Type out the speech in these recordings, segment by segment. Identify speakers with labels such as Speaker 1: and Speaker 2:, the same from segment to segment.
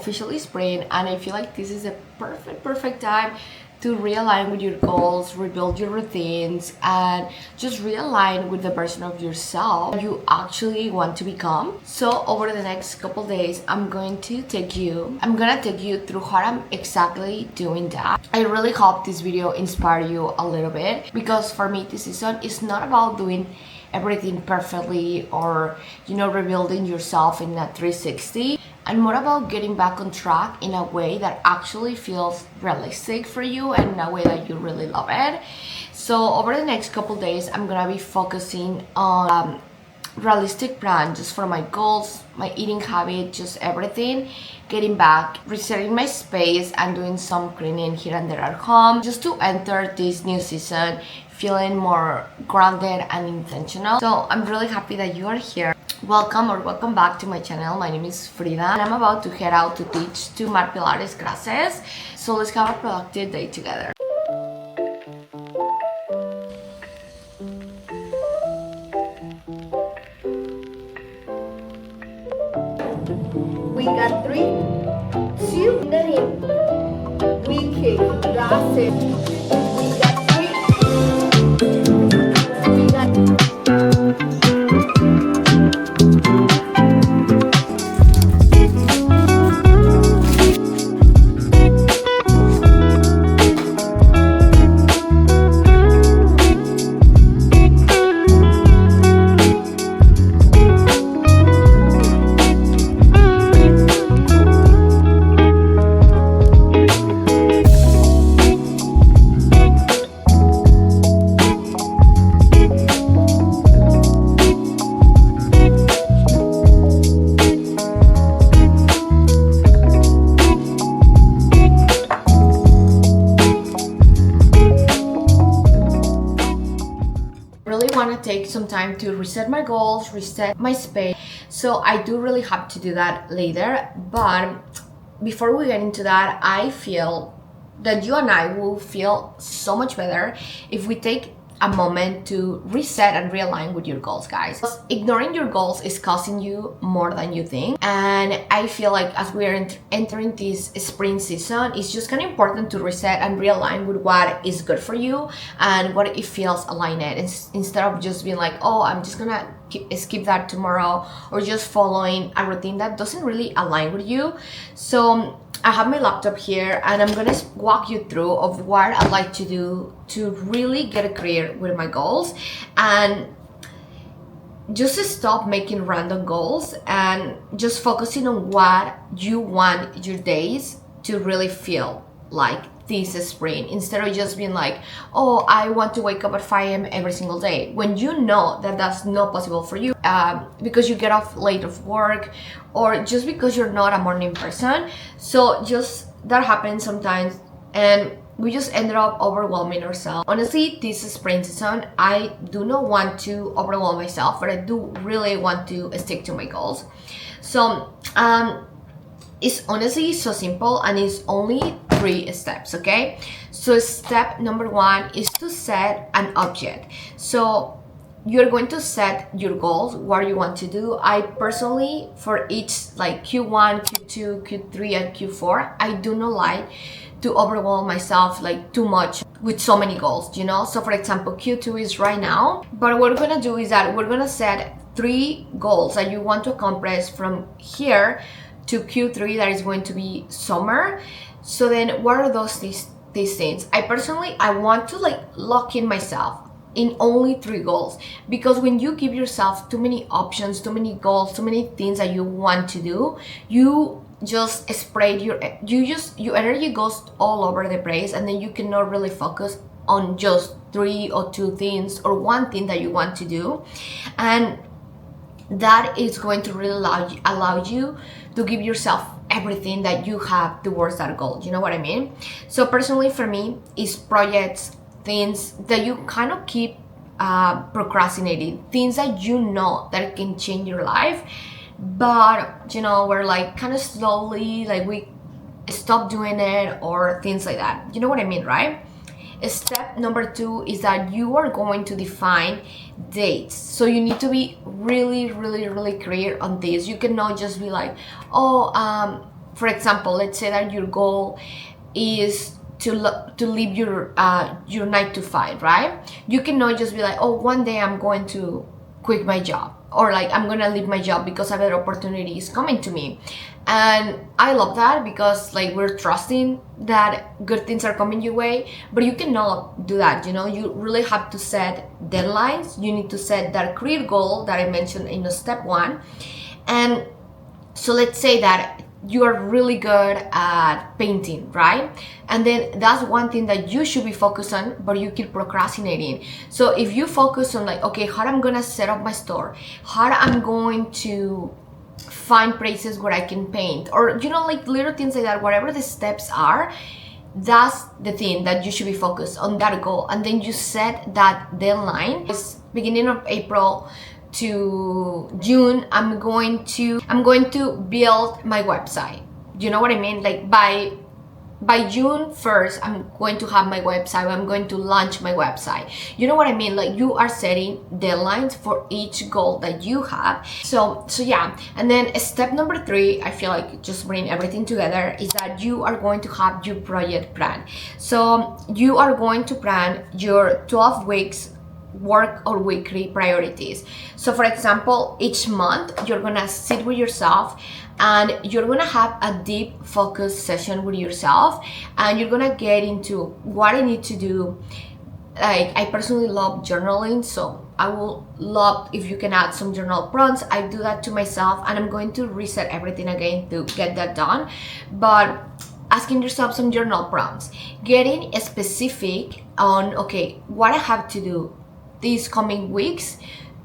Speaker 1: officially spring, and I feel like this is a perfect time to realign with your goals, rebuild your routines, and just realign with the version of yourself you actually want to become. So over the next couple days, I'm gonna take you through how I'm exactly doing that. I really hope this video inspire you a little bit, because for me this season is not about doing everything perfectly or rebuilding yourself in a 360, and more about getting back on track in a way that actually feels realistic for you and in a way that you really love it. So over the next couple days, I'm gonna be focusing on realistic plan just for my goals, my eating habit, just everything, getting back, resetting my space, and doing some cleaning here and there at home, just to enter this new season feeling more grounded and intentional. So I'm really happy that you are here. Welcome back to my channel. My name is Frida, and I'm about to head out to teach 2 mat Pilates classes. So let's have a productive day together. We got 3, 2, in the hip. We kick, that's it. We got 3. We got. Want to take some time to reset my goals, reset my space. So I do really have to do that later, but before we get into that, I feel that you and I will feel so much better if we take a moment to reset and realign with your goals, guys. Ignoring your goals is costing you more than you think, and I feel like as we are entering this spring season, it's just kind of important to reset and realign with what is good for you and what it feels aligned, instead of just being like, oh, I'm just gonna skip that tomorrow, or just following a routine that doesn't really align with you. So I have my laptop here, and I'm gonna walk you through of what I like to do to really get clear with my goals, and just stop making random goals and just focusing on what you want your days to really feel like this spring, instead of just being like, oh, I want to wake up at 5 a.m. every single day, when you know that that's not possible for you, because you get off late of work, or just because you're not a morning person. So just that happens sometimes, and we just ended up overwhelming ourselves. Honestly, this spring season, I do not want to overwhelm myself, but I do really want to stick to my goals. So it's honestly so simple, and it's only 3 steps, okay? So step number 1 is to set an object. So you're going to set your goals, what you want to do. I personally, for each like Q1, Q2, Q3, and Q4, I do not like to overwhelm myself like too much with so many goals, So for example, Q2 is right now, but what we're gonna do is that we're gonna set 3 goals that you want to accomplish from here to Q3, that is going to be summer. So then what are these things? I want to like lock in myself in only 3 goals, because when you give yourself too many options, too many goals, too many things that you want to do, you just spread your energy goes all over the place, and then you cannot really focus on just 3 or 2 things or 1 thing that you want to do, and that is going to really allow you to give yourself everything that you have towards that goal. You know what I mean? So personally for me, it's projects, things that you kind of keep procrastinating, things that you know that can change your life, but we're like kind of slowly, like we stop doing it, or things like that. You know what I mean, right? Step number 2 is that you are going to define dates. So you need to be really clear on this. You cannot just be like, oh, for example, let's say that your goal is to leave your 9 to 5, right? You cannot just be like, oh, one day I'm going to quit my job, or like I'm gonna leave my job because a better opportunity is coming to me. And I love that, because like we're trusting that good things are coming your way, but you cannot do that. You really have to set deadlines. You need to set that career goal that I mentioned in the step 1. And so let's say that you are really good at painting, right? And then that's one thing that you should be focused on, but you keep procrastinating. So if you focus on like, okay, how I'm gonna set up my store, how I'm going to find places where I can paint, or like little things like that, whatever the steps are, that's the thing that you should be focused on, that goal. And then you set that deadline. It's beginning of April to June, I'm going to build my website. You know what I mean? Like by June 1st, I'm going to have my website. I'm going to launch my website. You know what I mean? Like you are setting deadlines for each goal that you have. So yeah. And then step number 3, I feel like just bring everything together, is that you are going to have your project plan. So you are going to plan your 12 weeks work or weekly priorities. So for example, each month you're gonna sit with yourself and you're gonna have a deep focus session with yourself, and you're gonna get into what I need to do. Like I personally love journaling, so I will love if you can add some journal prompts. I do that to myself, and I'm going to reset everything again to get that done. But asking yourself some journal prompts, getting specific on, okay, what I have to do these coming weeks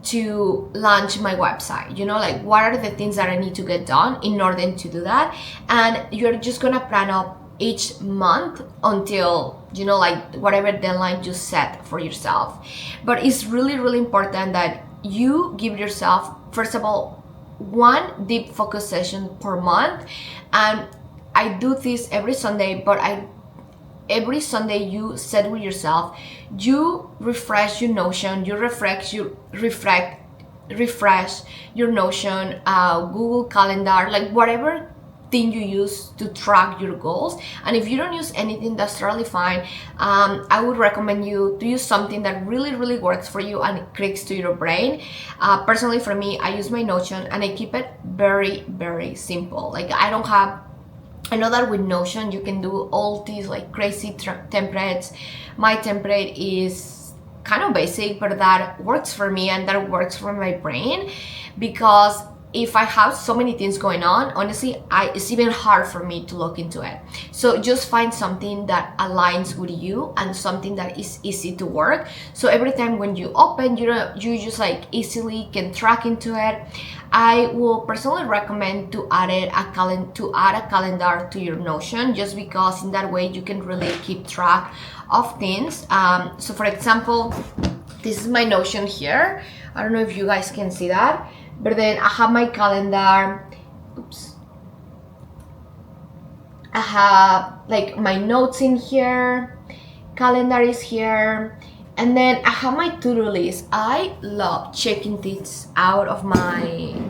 Speaker 1: to launch my website. Like what are the things that I need to get done in order to do that. And you're just gonna plan up each month until like whatever deadline you set for yourself. But it's really, really important that you give yourself, first of all, one deep focus session per month. And I do this every Sunday, but every Sunday you sit with yourself, you refresh your Notion, you refresh your Notion, Google Calendar, like whatever thing you use to track your goals. And if you don't use anything, that's totally fine. I would recommend you to use something that really, really works for you and it clicks to your brain. Personally, for me, I use my Notion and I keep it very, very simple. Like I know that with Notion you can do all these like crazy templates. My template is kind of basic, but that works for me and that works for my brain, because if I have so many things going on, honestly, it's even hard for me to look into it. So just find something that aligns with you and something that is easy to work. So every time when you open, you just like easily can track into it. I will personally recommend to add a calendar to your Notion, just because in that way you can really keep track of things. So for example, this is my Notion here. I don't know if you guys can see that, but then I have my calendar. Oops. I have like my notes in here, calendar is here, and then I have my to-do list. I love checking things out of my,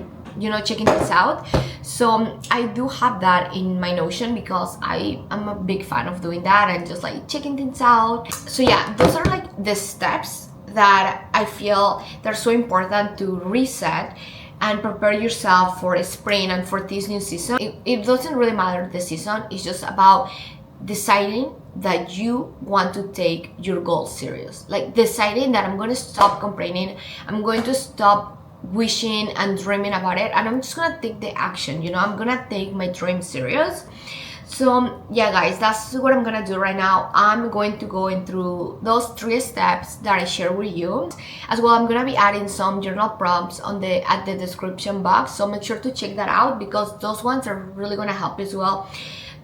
Speaker 1: checking things out. So I do have that in my Notion because I am a big fan of doing that and just like checking things out. So yeah, those are like the steps that I feel they're so important to reset and prepare yourself for spring and for this new season. It doesn't really matter the season, it's just about deciding that you want to take your goals serious. Like deciding that I'm going to stop complaining, I'm going to stop wishing and dreaming about it, and I'm just going to take the action. I'm going to take my dream serious. So yeah guys, that's what I'm gonna do right now. I'm going to go in through those 3 steps that I share with you. As well, I'm gonna be adding some journal prompts at the description box, so make sure to check that out because those ones are really gonna help as well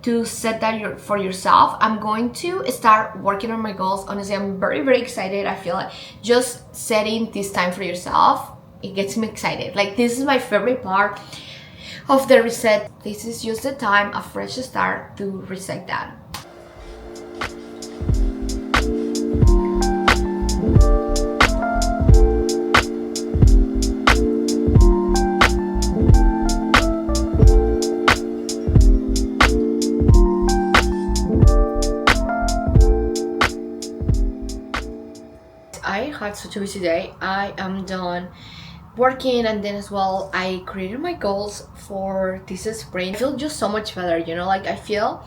Speaker 1: to set that for yourself. I'm going to start working on my goals. Honestly, I'm very, very excited. I feel like just setting this time for yourself, it gets me excited. Like this is my favorite part of the reset. This is just the time, a fresh start to reset that. had such a busy day. I am done working, and then as well I created my goals for this spring. I feel just so much better, like I feel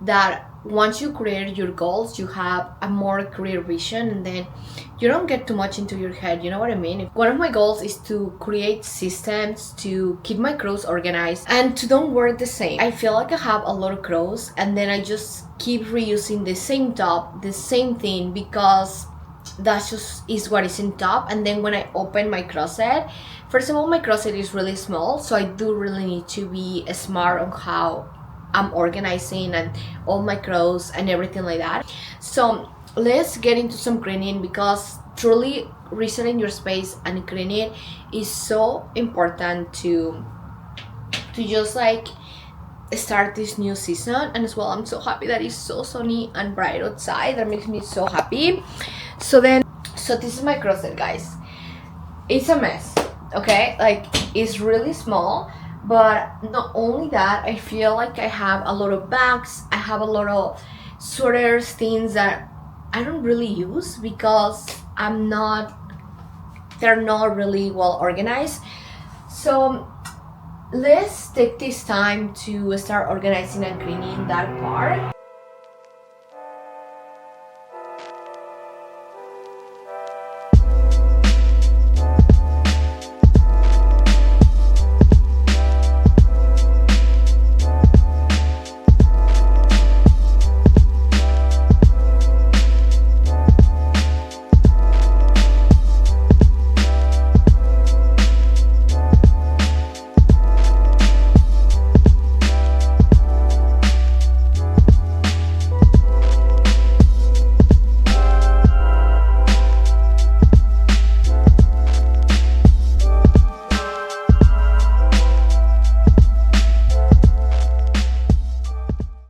Speaker 1: that once you create your goals, you have a more clear vision, and then you don't get too much into your head, you know what I mean? One of my goals is to create systems to keep my clothes organized and to don't wear the same. I feel like I have a lot of clothes, and then I just keep reusing the same top, the same thing, because that just is what is in top. And then when I open my closet, first of all, my closet is really small, so I do really need to be smart on how I'm organizing and all my clothes and everything like that. So let's get into some cleaning, because truly resetting your space and cleaning is so important to just like start this new season. And as well, I'm so happy that it's so sunny and bright outside. That makes me so happy. So this is my closet, guys. It's a mess, okay? Like, it's really small. But not only that, I feel like I have a lot of bags, I have a lot of sweaters, things that I don't really use because they're not really well organized. So let's take this time to start organizing and cleaning that part.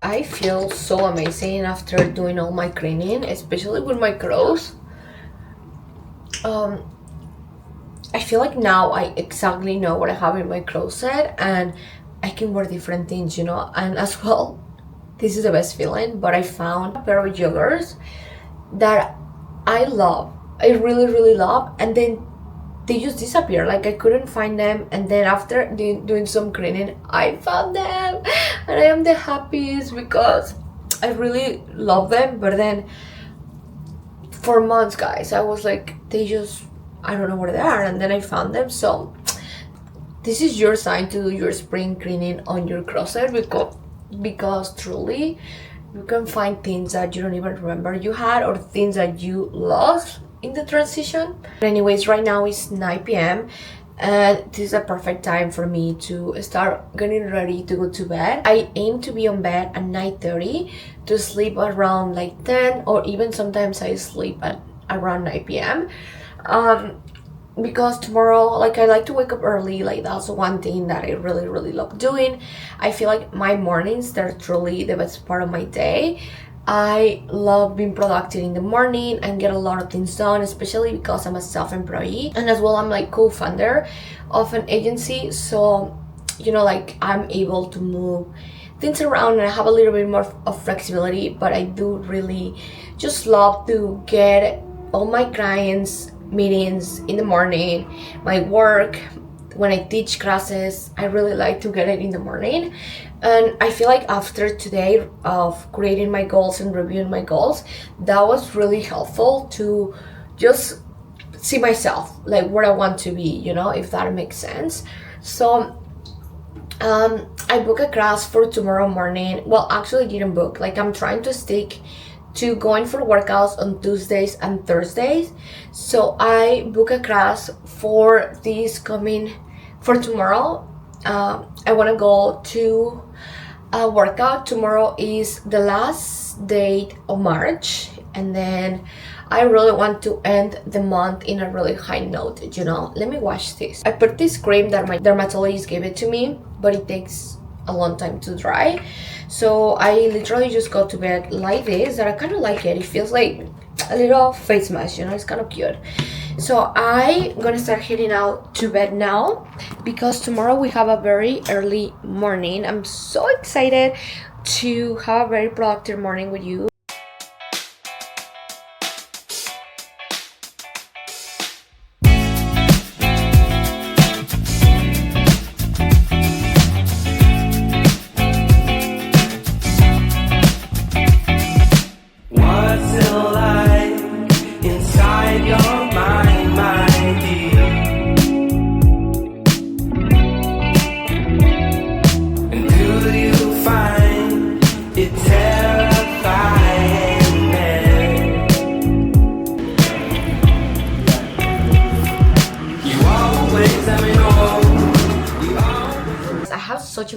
Speaker 1: I feel so amazing after doing all my cleaning, especially with my clothes. I feel like now I exactly know what I have in my closet, and I can wear different things, and as well, this is the best feeling. But I found a pair of joggers that I love, I really really love, and then they just disappear. Like, I couldn't find them, and then after doing some cleaning, I found them, and I am the happiest because I really love them. But then for months, guys, I was like, I don't know where they are, and then I found them. So this is your sign to do your spring cleaning on your closet, because truly you can find things that you don't even remember you had, or things that you lost in the transition. But anyways, right now it's 9 p.m. and this is a perfect time for me to start getting ready to go to bed. I aim to be on bed at 9:30 to sleep around like 10, or even sometimes I sleep at around 9 p.m. Because tomorrow, like, I like to wake up early. Like, that's one thing that I really really love doing. I feel like my mornings, they're truly the best part of my day. I love being productive in the morning and get a lot of things done, especially because I'm a self-employee, and as well I'm like co-founder of an agency. So like, I'm able to move things around, and I have a little bit more of flexibility. But I do really just love to get all my clients meetings in the morning, my work, when I teach classes, I really like to get it in the morning. And I feel like after today of creating my goals and reviewing my goals, that was really helpful to just see myself, like where I want to be, if that makes sense. So I booked a class for tomorrow morning. Well, actually I didn't book. Like, I'm trying to stick to going for workouts on Tuesdays and Thursdays. So I booked a class for tomorrow. I want to go to a workout. Tomorrow is the last date of March, and then I really want to end the month in a really high note. Let me wash this. I put this cream that my dermatologist gave it to me, but it takes a long time to dry. So I literally just go to bed like this, and I kind of like it. It feels like a little face mask, it's kind of cute. So I'm gonna start heading out to bed now, because tomorrow we have a very early morning. I'm so excited to have a very productive morning with you.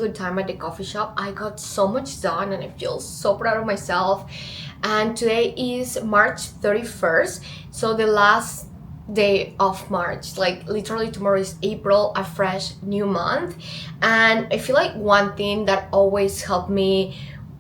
Speaker 1: good time at the coffee shop. I got so much done and I feel so proud of myself. And today is March 31st, so the last day of March. Like literally tomorrow is April, a fresh new month. And I feel like one thing that always helped me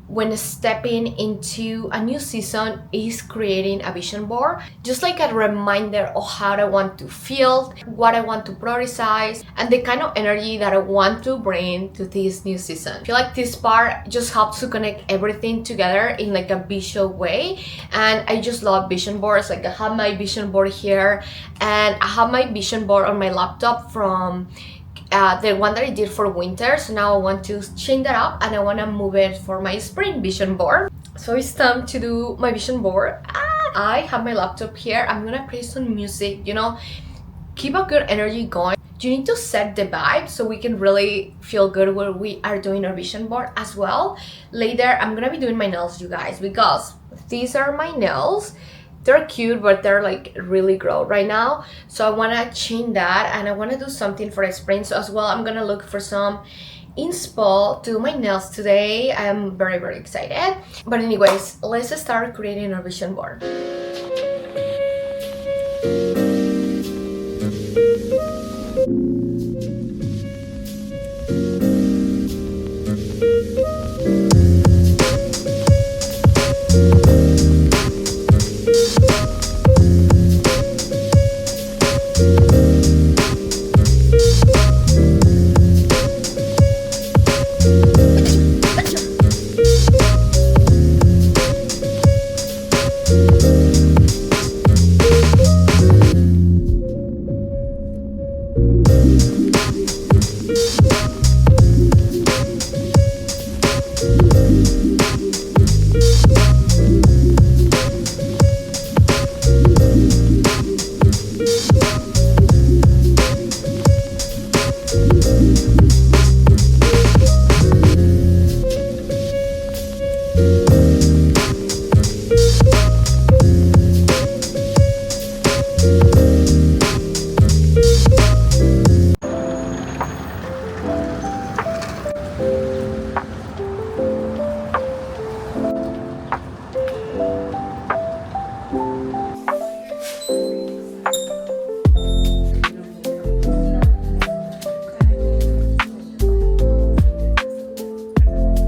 Speaker 1: when stepping into a new season is creating a vision board, just like a reminder of how I want to feel, what I want to prioritize, and the kind of energy that I want to bring to this new season. I feel like this part just helps to connect everything together in like a visual way, and I just love vision boards. Like I have my vision board here, and I have my vision board on my laptop from the one that I did for winter. So now I want to change that up and I want to move it for my spring vision board. So it's time to do my vision board. I have my laptop here. I'm gonna play some music, you know, keep a good energy going. You need to set the vibe so we can really feel good when we are doing our vision board as well. Later I'm gonna be doing my nails, you guys, because these are my nails. They're cute, but they're like really gross right now. So I want to change that and I want to do something for the spring. So as well, I'm going to look for some inspo to do my nails today. I'm very, very excited. But anyways, let's start creating our vision board.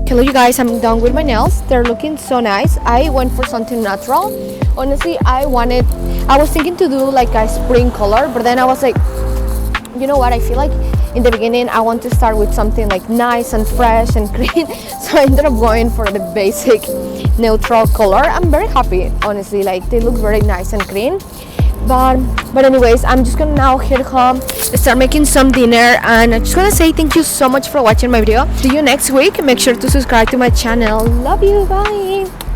Speaker 1: Hello you guys, I'm done with my nails. They're looking so nice. I went for something natural. Honestly, I was thinking to do like a spring color, but then I was like, you know what, I feel like in the beginning I want to start with something like nice and fresh and clean. So I ended up going for the basic neutral color. I'm very happy, honestly, like they look very nice and clean. But anyways, I'm just gonna now head home, start making some dinner, and I'm just gonna say thank you so much for watching my video. See you next week. Make sure to subscribe to my channel. Love you, bye.